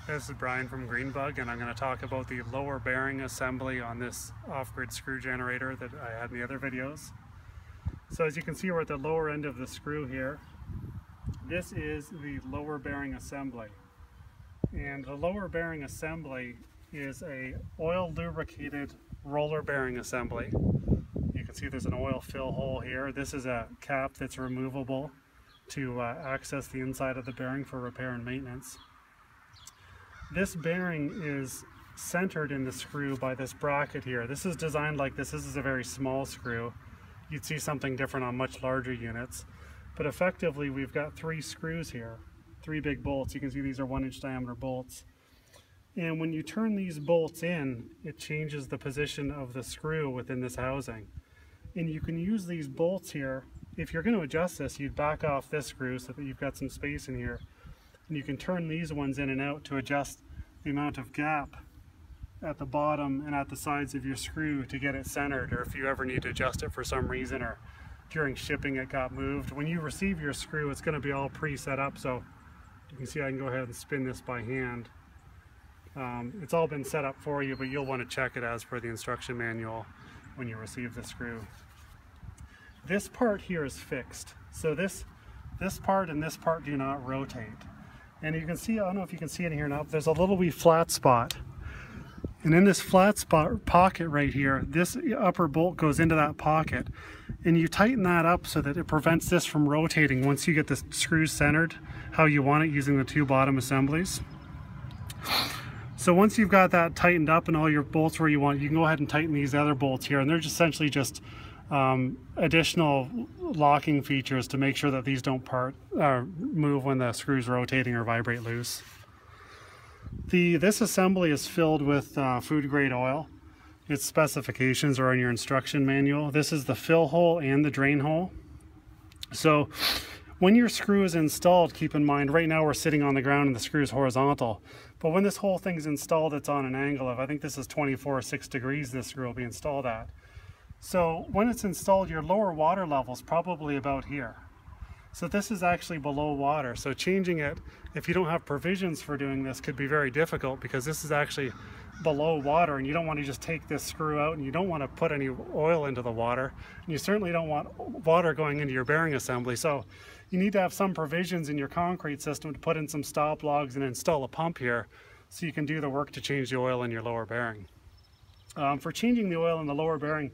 This is Brian from GreenBug, and I'm going to talk about the lower bearing assembly on this off-grid screw generator that I had in the other videos. So as you can see, we're at the lower end of the screw here. This is the lower bearing assembly. And the lower bearing assembly is a oil lubricated roller bearing assembly. You can see there's an oil fill hole here. This is a cap that's removable to access the inside of the bearing for repair and maintenance. This bearing is centered in the screw by this bracket here. This is designed like this. This is a very small screw. You'd see something different on much larger units. But effectively, we've got 3 screws here, 3 big bolts. You can see these are 1-inch diameter bolts. And when you turn these bolts in, it changes the position of the screw within this housing. And you can use these bolts here. If you're going to adjust this, you'd back off this screw so that you've got some space in here. And you can turn these ones in and out to adjust the amount of gap at the bottom and at the sides of your screw to get it centered, or if you ever need to adjust it for some reason or during shipping it got moved. When you receive your screw, it's going to be all pre-set up, so you can see I can go ahead and spin this by hand. It's all been set up for you, but you'll want to check it as per the instruction manual when you receive the screw. This part here is fixed, so this part and this part do not rotate. And you can see, I don't know if you can see it in here now, there's a little wee flat spot. And in this flat spot pocket right here, this upper bolt goes into that pocket. And you tighten that up so that it prevents this from rotating once you get the screws centered how you want it using the 2 bottom assemblies. So once you've got that tightened up and all your bolts where you want, you can go ahead and tighten these other bolts here. And they're essentially just additional locking features to make sure that these don't move when the screw's rotating or vibrate loose. This assembly is filled with food grade oil. Its specifications are on your instruction manual. This is the fill hole and the drain hole. So when your screw is installed, keep in mind, right now we're sitting on the ground and the screw is horizontal. But when this whole thing's installed, it's on an angle of, I think this is 24.6 degrees this screw will be installed at. So when it's installed, your lower water level is probably about here. So this is actually below water. So changing it, if you don't have provisions for doing this, could be very difficult because this is actually below water, and you don't want to just take this screw out, and you don't want to put any oil into the water, and you certainly don't want water going into your bearing assembly. So you need to have some provisions in your concrete system to put in some stop logs and install a pump here so you can do the work to change the oil in your lower bearing. For changing the oil in the lower bearing,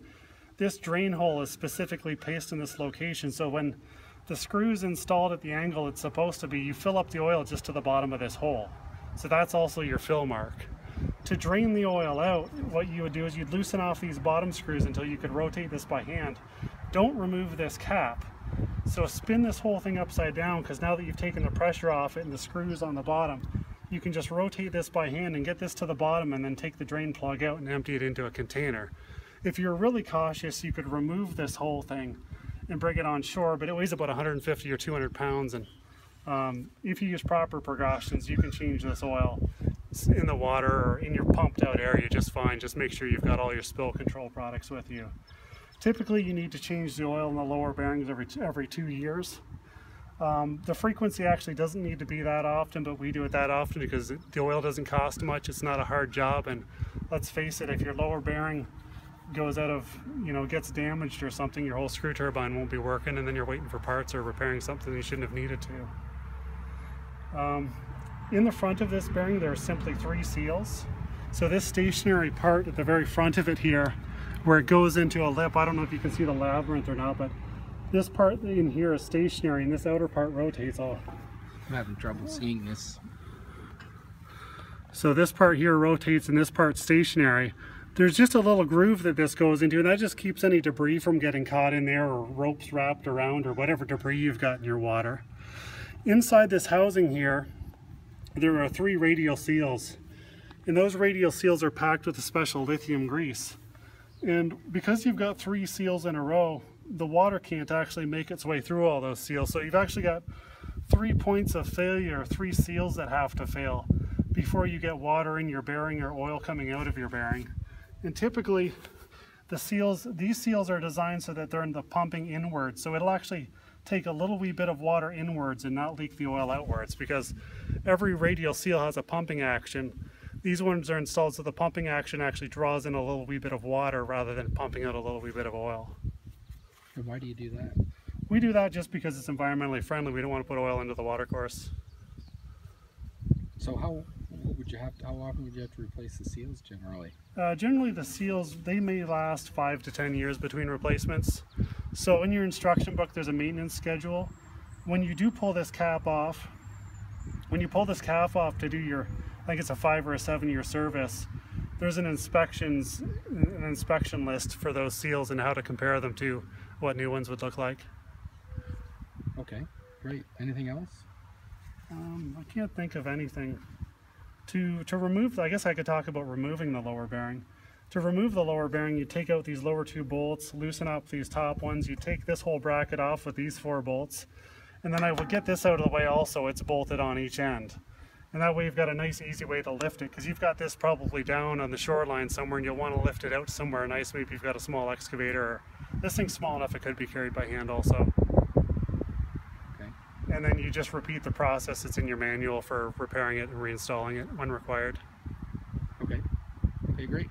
this drain hole is specifically placed in this location, so when the screw's installed at the angle it's supposed to be, you fill up the oil just to the bottom of this hole. So that's also your fill mark. To drain the oil out, what you would do is you'd loosen off these bottom screws until you could rotate this by hand. Don't remove this cap. So spin this whole thing upside down, because now that you've taken the pressure off it and the screws on the bottom, you can just rotate this by hand and get this to the bottom and then take the drain plug out and empty it into a container. If you're really cautious, you could remove this whole thing and bring it on shore, but it weighs about 150 or 200 pounds, and if you use proper precautions, you can change this oil in the water or in your pumped out area just fine. Just make sure you've got all your spill control products with you. Typically you need to change the oil in the lower bearings every 2 years. The frequency actually doesn't need to be that often, but we do it that often because the oil doesn't cost much. It's not a hard job, and let's face it, if your lower bearing goes out of, gets damaged or something, your whole screw turbine won't be working, and then you're waiting for parts or repairing something you shouldn't have needed to. In the front of this bearing, there are simply 3 seals. So this stationary part at the very front of it here, where it goes into a lip, I don't know if you can see the labyrinth or not, but this part in here is stationary and this outer part rotates. I'm having trouble seeing this. So this part here rotates and this part's stationary. There's just a little groove that this goes into, and that just keeps any debris from getting caught in there, or ropes wrapped around, or whatever debris you've got in your water. Inside this housing here, there are 3 radial seals, and those radial seals are packed with a special lithium grease. And because you've got 3 seals in a row, the water can't actually make its way through all those seals. So you've actually got 3 points of failure, 3 seals that have to fail before you get water in your bearing or oil coming out of your bearing. And typically these seals are designed so that they're in the pumping inward, so it'll actually take a little wee bit of water inwards and not leak the oil outwards, because every radial seal has a pumping action. These ones are installed so the pumping action actually draws in a little wee bit of water rather than pumping out a little wee bit of oil. And why do you do that? We do that just because it's environmentally friendly. We don't want to put oil into the watercourse. So how often would you have to replace the seals generally? Generally the seals, they may last 5 to 10 years between replacements. So in your instruction book there's a maintenance schedule. When you do pull this cap off, to do your, I think it's a 5 or a 7 year service, there's an inspection list for those seals and how to compare them to what new ones would look like. Okay, great. Anything else? I can't think of anything. To remove, I guess I could talk about removing the lower bearing. To remove the lower bearing, you take out these lower 2 bolts, loosen up these top ones, you take this whole bracket off with these 4 bolts, and then I will get this out of the way also. It's bolted on each end. And that way you've got a nice easy way to lift it, because you've got this probably down on the shoreline somewhere and you'll want to lift it out somewhere nice. Maybe you've got a small excavator. This thing's small enough it could be carried by hand also. And then you just repeat the process. It's in your manual for repairing it and reinstalling it when required. Okay. Okay, great.